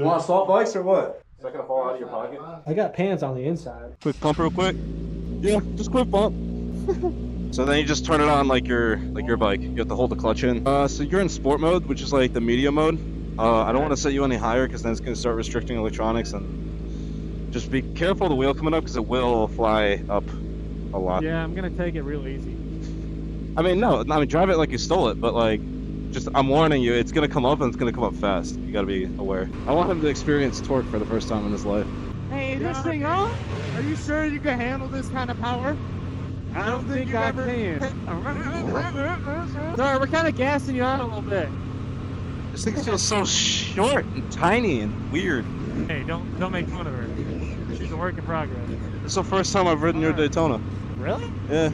You want to swap bikes or what? Is that gonna fall out of your pocket? I got pants on the inside. Quick pump real quick. Yeah, just quick pump. So then you just turn it on like your bike. You have to hold the clutch in. So you're in sport mode, which is like the medium mode. I don't want to set you any higher because then it's going to start restricting electronics, and just be careful of the wheel coming up because it will fly up a lot. Yeah, I'm gonna take it real easy. I mean, drive it like you stole it, but like, just I'm warning you, it's gonna come up and it's gonna come up fast. You gotta be aware. I want him to experience torque for the first time in his life. Hey, this thing on? Are you sure you can handle this kind of power? I don't think I can. Sorry, we're kind of gassing you out a little bit. This thing feels so short and tiny and weird. Hey, don't make fun of her. She's a work in progress. It's the first time I've ridden your Daytona. Really? Yeah.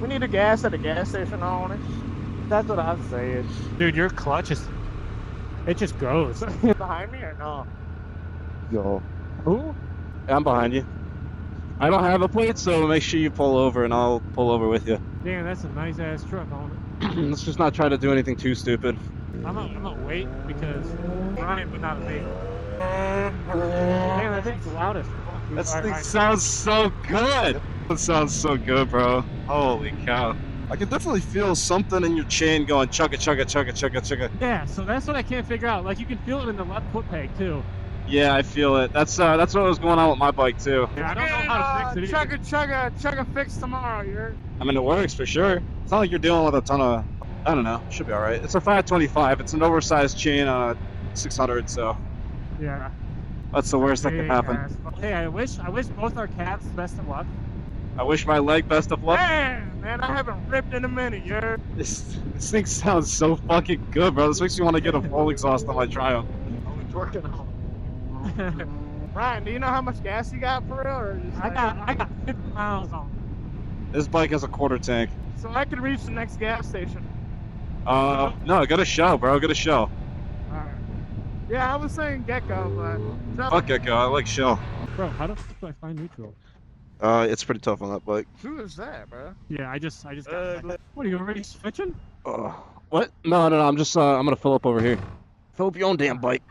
We need a gas at a gas station on it. That's what I'm saying. Dude, your clutch is... It just goes. Behind me or no? Yo. Who? I'm behind you. I don't have a plate, so make sure you pull over and I'll pull over with you. Damn, that's a nice ass truck on it. Let's just not try to do anything too stupid. I'm gonna wait because Ryan would not make. Man, that thing's the loudest. That thing sounds so good. It sounds so good, bro. Holy cow. I can definitely feel something in your chain going chugga chugga chugga chugga chugga. Yeah, so that's what I can't figure out. Like, you can feel it in the left foot peg too. Yeah, I feel it. That's what was going on with my bike too. Yeah, I don't know how to fix it either. Chugga fix tomorrow, you're... I mean, it works for sure. It's not like you're dealing with a ton of... I don't know. Should be all right. It's a 525. It's an oversized chain on a 600, so... Yeah. That's the worst that can happen. Hey, I wish both our cats best of luck. I wish my leg best of luck. Man, I haven't ripped in a minute, you're... This thing sounds so fucking good, bro. This makes me want to get a full exhaust on my Triumph. Always working on. Ryan, do you know how much gas you got for real? Or just I got 50 miles on. This bike has a quarter tank. So I could reach the next gas station. No, go to Shell, bro. Go to Shell. Alright. Yeah, I was saying Gecko, but... Fuck Gecko. I like Shell. Bro, how the fuck do I find neutral? It's pretty tough on that bike. Who is that, bro? Yeah, I just got... What, are you already switching? What? No. I'm just, I'm gonna fill up over here. Fill up your own damn bike.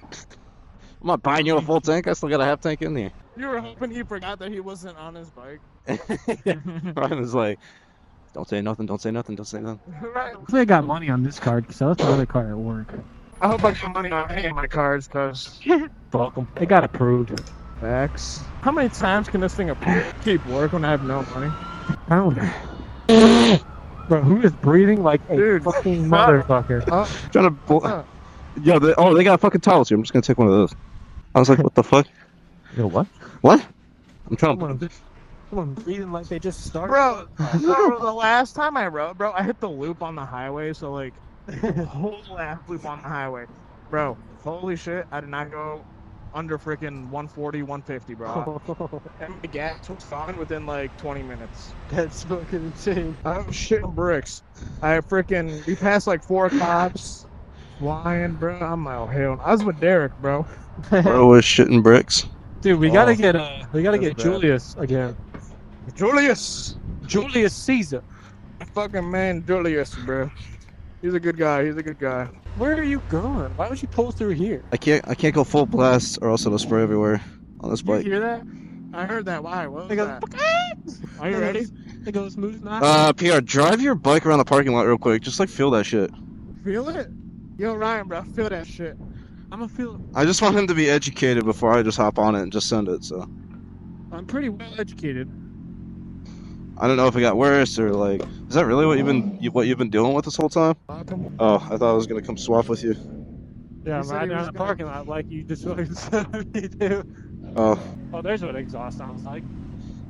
I'm not buying you a full tank. I still got a half tank in there. You were hoping he forgot that he wasn't on his bike. Ryan was like, don't say nothing, don't say nothing, don't say nothing. Right. Hopefully I got money on this card, because I left another card at work. I hope I got money on any of my cards, because... Fuck them. It got approved. Facts. How many times can this thing keep work when I have no money? I don't know. Bro, who is breathing like a fucking motherfucker? Trying to... Yo, they got fucking towels here. I'm just gonna take one of those. I was like, what the fuck? Yo, what? What? I'm trying to... Someone breathing like they just started. Bro, the last time I rode, bro, I hit the loop on the highway, so like, the whole lap loop on the highway. Bro, holy shit, I did not go under freaking 140, 150, bro. And the gas was gone within like 20 minutes. That's fucking insane. I'm shitting bricks. We passed like 4 cops. Flying, bro. I'm like, oh hell. I was with Derek, bro. Bro was shitting bricks. Dude, we gotta get Julius again. Julius Caesar. Fucking man, Julius, bro. He's a good guy. Where are you going? Why would you pull through here? I can't go full blast or else it'll spray everywhere on this bike. You hear that? I heard that. Why? What was that? Are you ready? It goes smooth now. PR, drive your bike around the parking lot real quick. Just like feel that shit. Feel it? Yo, Ryan, bro, feel that shit. I'm gonna feel it. I just want him to be educated before I just hop on it and just send it, so. I'm pretty well educated. I don't know if it got worse or like, is that really what you've been dealing with this whole time? Oh, I thought I was gonna come swap with you. Yeah, I'm riding down the parking lot like you just fucking said me to. Oh. Oh, there's what exhaust sounds like.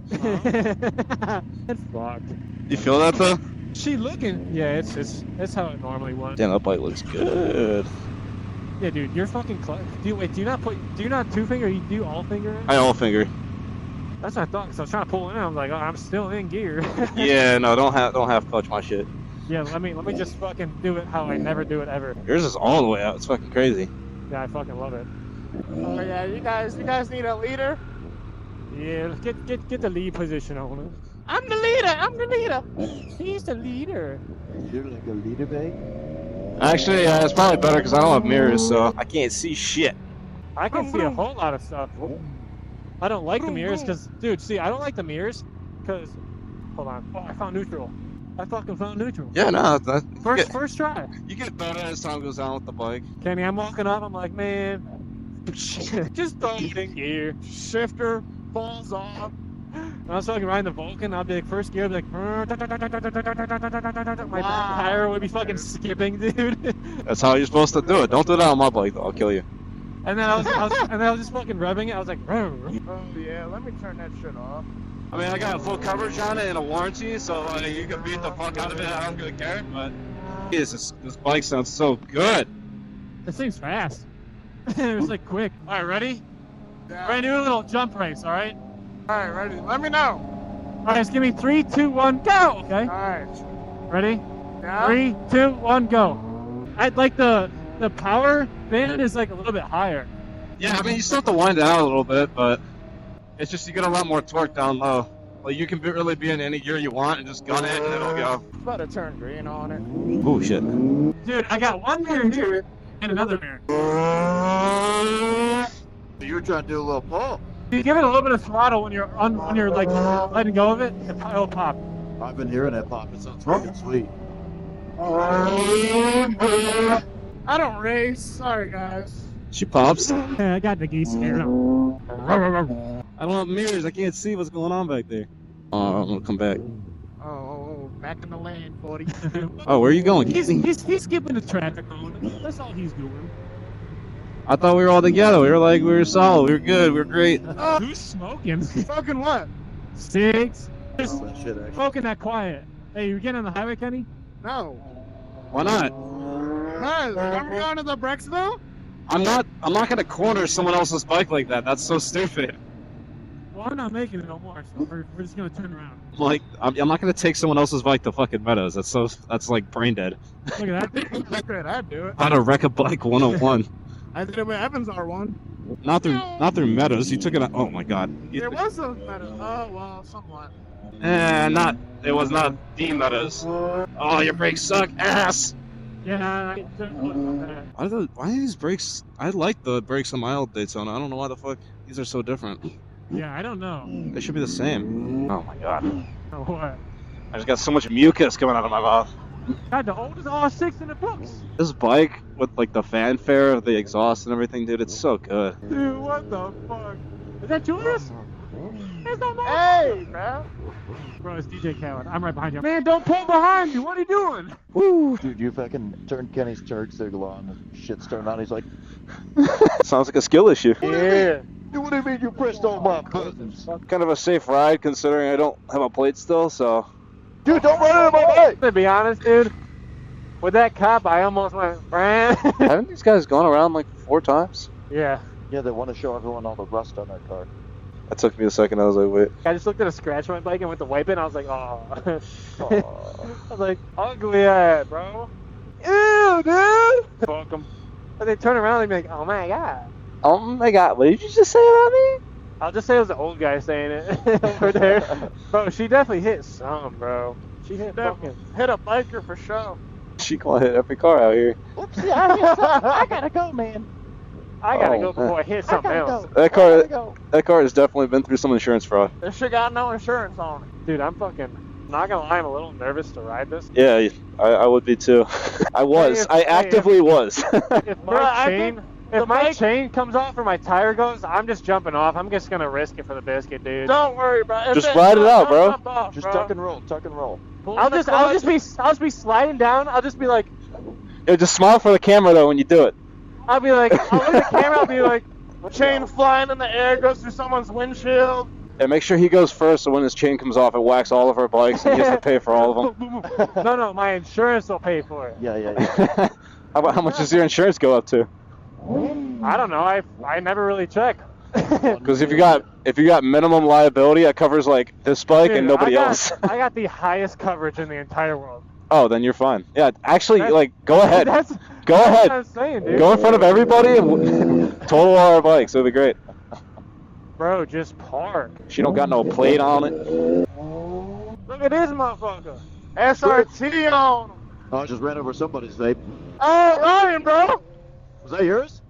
It's fucked. You feel that though? She looking? Yeah, it's how it normally was. Damn, that bike looks good. Yeah, dude, you're fucking do you not two finger? You do all finger? I all finger. That's what I thought. Cause I was trying to pull in. I was like, oh, I'm still in gear. Yeah, no, don't have clutch my shit. Yeah, let me just fucking do it how I never do it ever. Yours is all the way out. It's fucking crazy. Yeah, I fucking love it. Oh yeah, you guys need a leader? Yeah, get the lead position on it. I'm the leader. He's the leader. You're like a leader, babe? Actually, it's probably better because I don't have mirrors, so I can't see shit. I can see a whole lot of stuff. I don't like the mirrors because, dude, see, I don't like the mirrors because, hold on. Oh, I found neutral. I fucking found neutral. Yeah, no, First try. you get better as time goes on with the bike. Kenny, I'm walking up. I'm like, man, just throw it in gear. Shifter falls off. When I was fucking riding the Vulcan, I'd be like, first gear, I'd be like, my back tire would be fucking skipping, dude. That's how you're supposed to do it. Don't do that on my bike, though. I'll kill you. And then I was just fucking revving it. I was like, Oh yeah, let me turn that shit off. I mean, I got full coverage on it and a warranty, so you can beat the fuck out of it. I don't really care, but this bike sounds so good. this thing's fast. It was like quick. All right, ready? Yeah. We're gonna do a little jump race, all right? All right, ready? Let me know. All right, just give me 3, 2, 1, go. Okay. All right. Ready? Yeah. 3, 2, 1, go. I'd like the power band is like a little bit higher. Yeah, I mean, you still have to wind it out a little bit, but it's just you get a lot more torque down low. Like, you can really be in any gear you want and just gun it and it'll go. About to turn green on it. Oh, shit. Dude, I got one mirror here and another mirror. You were trying to do a little pull. You give it a little bit of throttle when you're like letting go of it, it'll pop. I've been hearing that pop. It sounds fucking sweet. I don't race. Sorry, guys. She pops. Yeah, I got the geese scared. I don't have mirrors. I can't see what's going on back there. I'm gonna come back. Oh, back in the lane, 40. Oh, where are you going? He's skipping the traffic cone. That's all he's doing. I thought we were all together. We were solid. We were good. We were great. Who's smoking? Fucking what? Cigs. Just That shit, actually. smoking that quiet. Hey, you getting on the highway, Kenny? No. Why not? No, I'm going to the Brexville? I'm not gonna corner someone else's bike like that. That's so stupid. Well, I'm not making it no more, so we're just gonna turn around. Like, I'm not gonna take someone else's bike to fucking Meadows. That's like brain dead. Look at that. Look at I'd do it. How to wreck a bike 101. I did it with Evans R1. Not through Meadows. You took it. Oh my god. There was a metal. Oh, well, somewhat. It was not the Meadows. Oh, your brakes suck, ass. Yeah. Why are these brakes? I like the brakes on my old Daytona. I don't know why the fuck these are so different. Yeah, I don't know. They should be the same. Oh my god. Oh, what? I just got so much mucus coming out of my mouth. God, the oldest R6 in the books. This bike with like the fanfare of the exhaust and everything, dude, it's so good. Dude, what the fuck? Is that Julius? There's no more. Hey, bro. Bro, it's DJ Khaled. I'm right behind you. Man, don't pull behind me. What are you doing? Woo! Dude, you fucking turned Kenny's turd signal on and shit's turned on. He's like, Sounds like a skill issue. yeah. What do you mean you pressed all my buttons? Kind of a safe ride considering I don't have a plate still, so. Dude, don't run into my bike! To be honest, dude, with that cop, I almost went, Brand. Haven't these guys gone around like 4 times? Yeah. Yeah, they want to show everyone all the rust on their car. That took me a second. I was like, wait. I just looked at a scratch on my bike and went to wipe it, and I was like, oh. Aw. I was like, ugly ass, bro. Ew, dude. Fuck 'em. But they turn around and be like, oh my god. Oh my god, what did you just say about me? I'll just say it was the old guy saying it over there. Bro, she definitely hit some, bro. She hit fucking. Hit a biker for sure. She gonna hit every car out here. Oopsie, I hit something. I gotta go, man. I gotta Oh, go before I hit something else. That car has definitely been through some insurance fraud. This shit got no insurance on it. Dude, I'm fucking. Not gonna lie, I'm a little nervous to ride this. Yeah, I would be too. I was. I actively was. If my chain comes off or my tire goes, I'm just jumping off. I'm just gonna risk it for the biscuit, dude. Don't worry, bro. If Just it- ride it out, bro. jump off, Just bro. tuck and roll, tuck and roll. Pull I'll the just clutch. be sliding down. I'll just be like, Yeah, just smile for the camera though when you do it. I'll look at the camera. I'll be like, Chain flying in the air, goes through someone's windshield. And make sure he goes first, so when his chain comes off, it whacks all of our bikes, and he has to pay for all of them. no, my insurance will pay for it. Yeah. How much does your insurance go up to? I don't know. I never really check. Because if you got minimum liability, that covers like this bike and nobody else. I got the highest coverage in the entire world. Oh, then you're fine. Yeah, actually, go ahead. That's Go what ahead. I'm saying, dude. Go in front of everybody and total all our bikes. It'll be great. Bro, just park. She don't got no plate on it. Look at this motherfucker. SRT on him. Oh, I just ran over somebody's vape. Oh, Ryan, bro. Was that yours?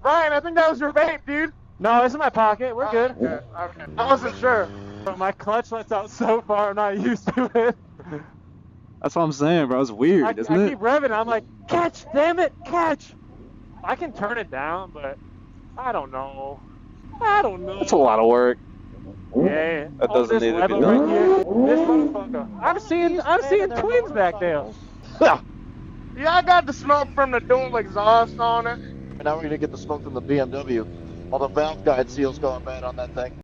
Ryan, I think that was your vape, dude. No, it's in my pocket. We're good. Okay. I wasn't sure. But my clutch lets out so far. I'm not used to it. That's what I'm saying, bro. It's weird, I isn't it? keep revving. I'm like, catch, damn it, catch. I can turn it down, but I don't know. That's a lot of work. Yeah. That doesn't need to be lever done. right here. This motherfucker. I'm seeing twins back there. Yeah, I got the smoke from the dual exhaust on it. And now we're gonna get the smoke from the BMW. All the valve guide seals going bad on that thing.